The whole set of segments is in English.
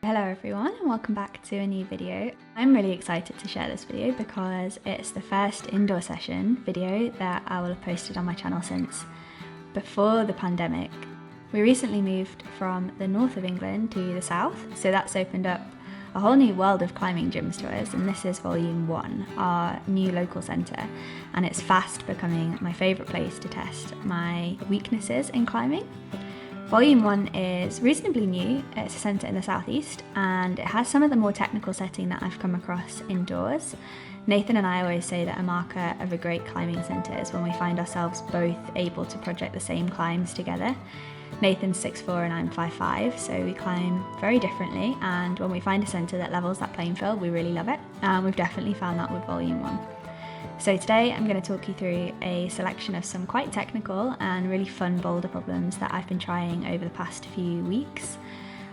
Hello everyone and welcome back to a new video. I'm really excited to share this video because it's the first indoor session video that I will have posted on my channel since before the pandemic. We recently moved from the north of England to the south, so that's opened up a whole new world of climbing gyms to us, and this is Volume 1, our new local centre, and it's fast becoming my favourite place to test my weaknesses in climbing. Volume 1 is reasonably new. It's a centre in the southeast and it has some of the more technical setting that I've come across indoors. Nathan and I always say that a marker of a great climbing centre is when we find ourselves both able to project the same climbs together. Nathan's 6'4" and I'm 5'5", so we climb very differently, and when we find a centre that levels that playing field, we really love it, and we've definitely found that with Volume 1. So today I'm going to talk you through a selection of some quite technical and really fun boulder problems that I've been trying over the past few weeks.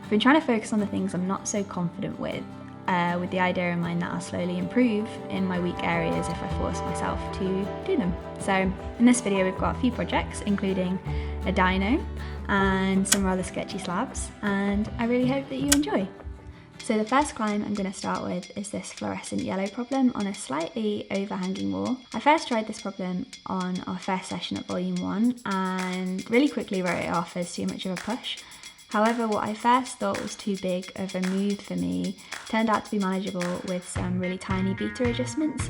I've been trying to focus on the things I'm not so confident with the idea in mind that I'll slowly improve in my weak areas if I force myself to do them. So in this video we've got a few projects, including a dyno and some rather sketchy slabs, and I really hope that you enjoy. So the first climb I'm going to start with is this fluorescent yellow problem on a slightly overhanging wall. I first tried this problem on our first session at Volume 1 and really quickly wrote it off as too much of a push. However, what I first thought was too big of a move for me turned out to be manageable with some really tiny beta adjustments.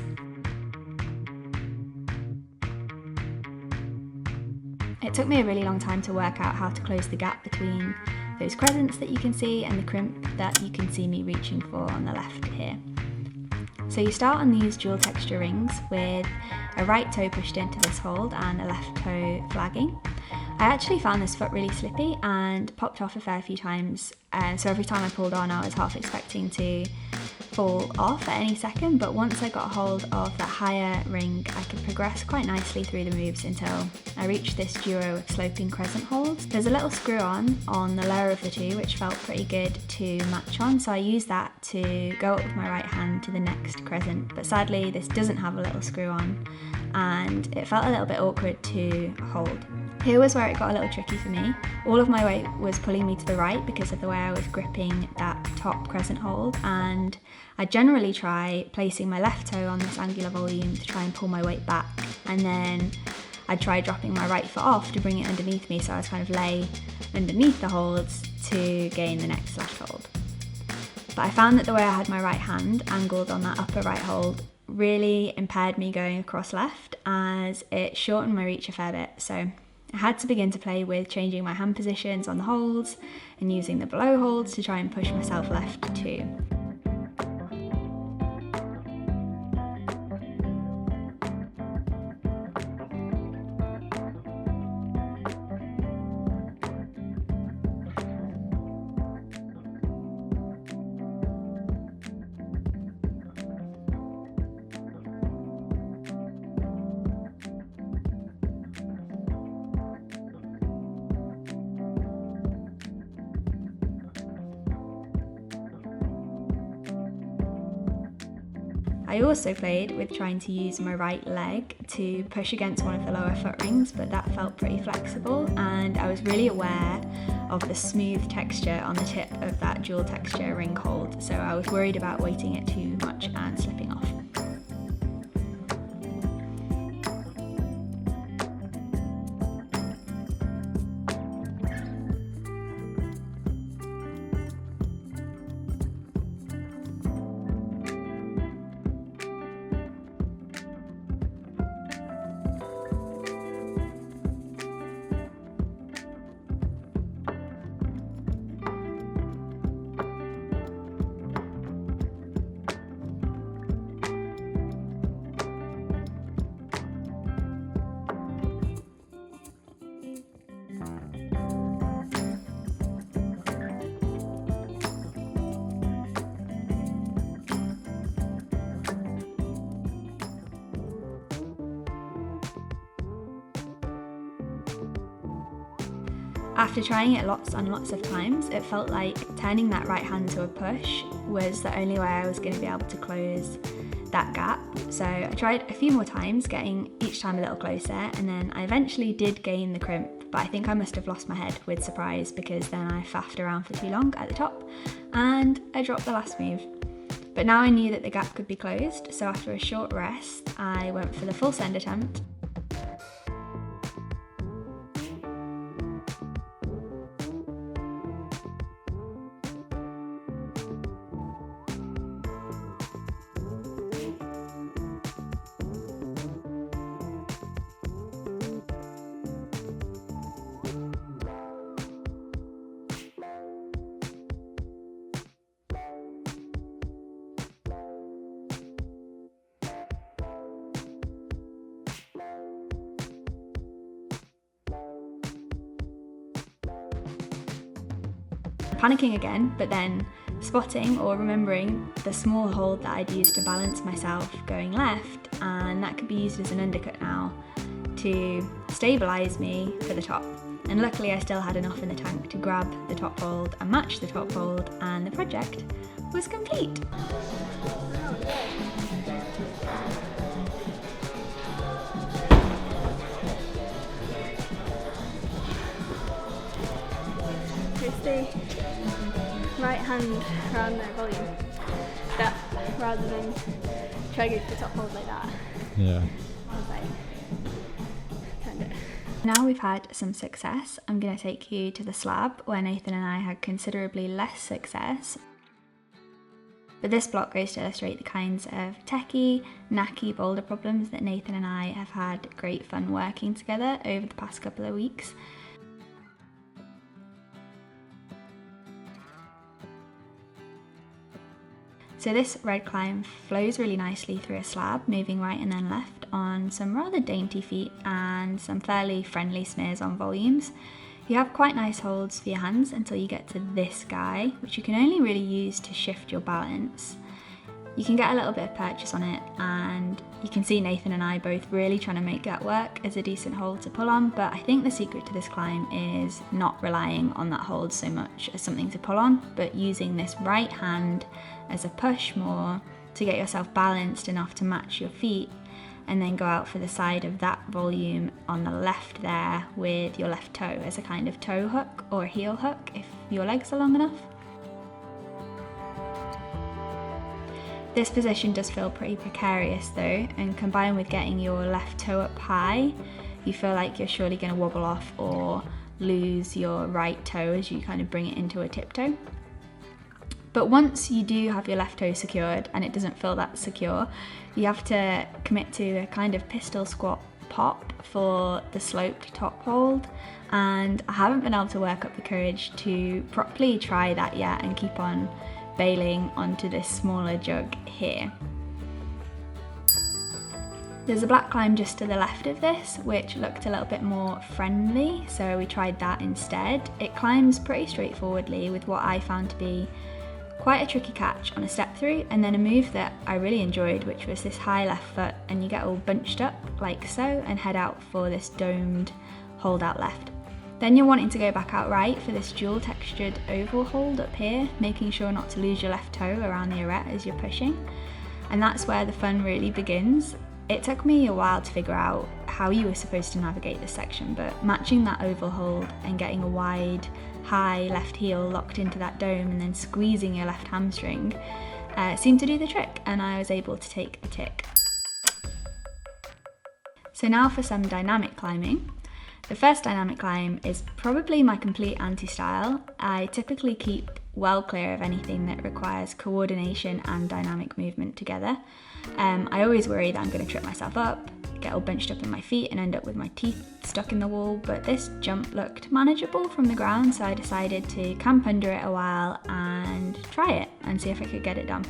It took me a really long time to work out how to close the gap between those crescents that you can see and the crimp that you can see me reaching for on the left here. So you start on these dual texture rings with a right toe pushed into this hold and a left toe flagging. I actually found this foot really slippy and popped off a fair few times, so every time I pulled on I was half expecting to fall off at any second, but once I got hold of that higher ring I could progress quite nicely through the moves until I reached this duo of sloping crescent holds. There's a little screw on the lower of the two which felt pretty good to match on, so I used that to go up with my right hand to the next crescent, but sadly this doesn't have a little screw on and it felt a little bit awkward to hold. Here was where it got a little tricky for me. All of my weight was pulling me to the right because of the way I was gripping that top crescent hold, and I generally try placing my left toe on this angular volume to try and pull my weight back, and then I'd try dropping my right foot off to bring it underneath me so I was kind of lay underneath the holds to gain the next left hold. But I found that the way I had my right hand angled on that upper right hold really impaired me going across left, as it shortened my reach a fair bit, so I had to begin to play with changing my hand positions on the holds and using the below holds to try and push myself left too. I also played with trying to use my right leg to push against one of the lower foot rings, but that felt pretty flexible, and I was really aware of the smooth texture on the tip of that dual texture ring hold, so I was worried about weighting it too much and slipping off. After trying it lots and lots of times, it felt like turning that right hand to a push was the only way I was going to be able to close that gap. So I tried a few more times, getting each time a little closer, and then I eventually did gain the crimp but I think I must have lost my head with surprise because then I faffed around for too long at the top and I dropped the last move. But now I knew that the gap could be closed, so after a short rest, I went for the full send attempt. Panicking again, but then spotting or remembering the small hold that I'd used to balance myself going left, and that could be used as an undercut now to stabilise me for the top. And luckily I still had enough in the tank to grab the top hold and match the top hold, and the project was complete. The right hand around the volume, that rather than try to go to the top hold like that. Yeah. I was like, turned it. Now we've had some success, I'm going to take you to the slab where Nathan and I had considerably less success. But this block goes to illustrate the kinds of techie, knacky boulder problems that Nathan and I have had great fun working together over the past couple of weeks. So this red climb flows really nicely through a slab, moving right and then left on some rather dainty feet and some fairly friendly smears on volumes. You have quite nice holds for your hands until you get to this guy, which you can only really use to shift your balance. You can get a little bit of purchase on it, and you can see Nathan and I both really trying to make that work as a decent hold to pull on, but I think the secret to this climb is not relying on that hold so much as something to pull on, but using this right hand as a push more to get yourself balanced enough to match your feet, and then go out for the side of that volume on the left there with your left toe as a kind of toe hook or heel hook if your legs are long enough. This position does feel pretty precarious though, and combined with getting your left toe up high, you feel like you're surely going to wobble off or lose your right toe as you kind of bring it into a tiptoe. But once you do have your left toe secured, and it doesn't feel that secure, you have to commit to a kind of pistol squat pop for the sloped top hold, and I haven't been able to work up the courage to properly try that yet and keep on bailing onto this smaller jug here. There's a black climb just to the left of this, which looked a little bit more friendly, so we tried that instead. It climbs pretty straightforwardly with what I found to be quite a tricky catch on a step through, and then a move that I really enjoyed, which was this high left foot, and you get all bunched up like so and head out for this domed hold out left. Then you're wanting to go back out right for this dual textured oval hold up here, making sure not to lose your left toe around the arete as you're pushing. And that's where the fun really begins. It took me a while to figure out how you were supposed to navigate this section, but matching that oval hold and getting a wide, high left heel locked into that dome and then squeezing your left hamstring seemed to do the trick, and I was able to take a tick. So now for some dynamic climbing. The first dynamic climb is probably my complete anti-style. I typically keep well clear of anything that requires coordination and dynamic movement together. I always worry that I'm going to trip myself up, get all bunched up in my feet and end up with my teeth stuck in the wall, but this jump looked manageable from the ground, so I decided to camp under it a while and try it and see if I could get it done.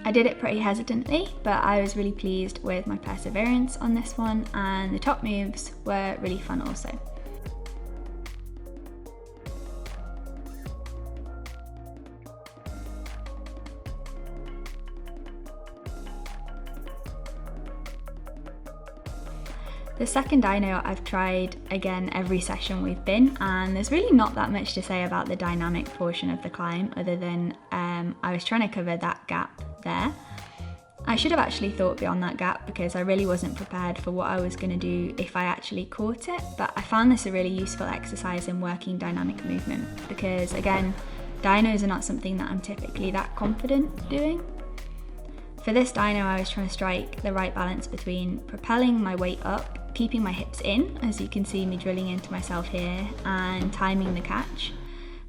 I did it pretty hesitantly, but I was really pleased with my perseverance on this one, and the top moves were really fun also. The second dyno I've tried again every session we've been, and there's really not that much to say about the dynamic portion of the climb other than I was trying to cover that gap there. I should have actually thought beyond that gap because I really wasn't prepared for what I was going to do if I actually caught it, but I found this a really useful exercise in working dynamic movement because, again, dynos are not something that I'm typically that confident doing. For this dyno, I was trying to strike the right balance between propelling my weight up, keeping my hips in, as you can see me drilling into myself here, and timing the catch.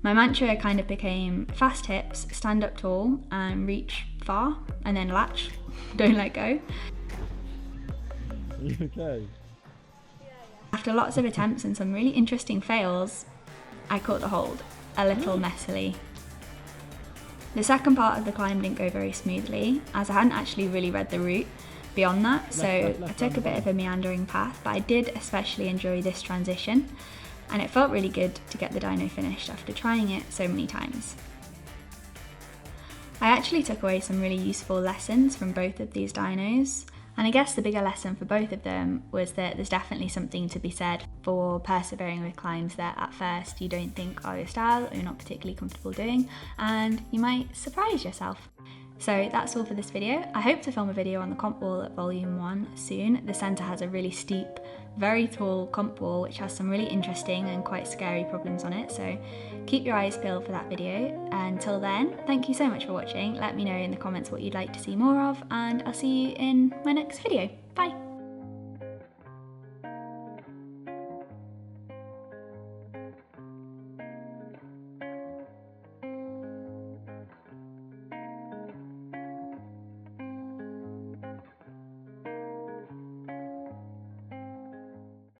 My mantra kind of became fast hips, stand up tall, and reach far, and then latch, don't let go. Are you okay? After lots of attempts and some really interesting fails, I caught the hold, a little messily. The second part of the climb didn't go very smoothly, as I hadn't actually really read the route beyond that, so I took a bit of a meandering path, but I did especially enjoy this transition, and it felt really good to get the dyno finished after trying it so many times. I actually took away some really useful lessons from both of these dynos, and I guess the bigger lesson for both of them was that there's definitely something to be said for persevering with climbs that at first you don't think are your style or you're not particularly comfortable doing, and you might surprise yourself. So that's all for this video. I hope to film a video on the comp wall at Volume 1 soon. The centre has a really steep, very tall comp wall which has some really interesting and quite scary problems on it, so keep your eyes peeled for that video. Until then, thank you so much for watching. Let me know in the comments what you'd like to see more of, and I'll see you in my next video. Bye!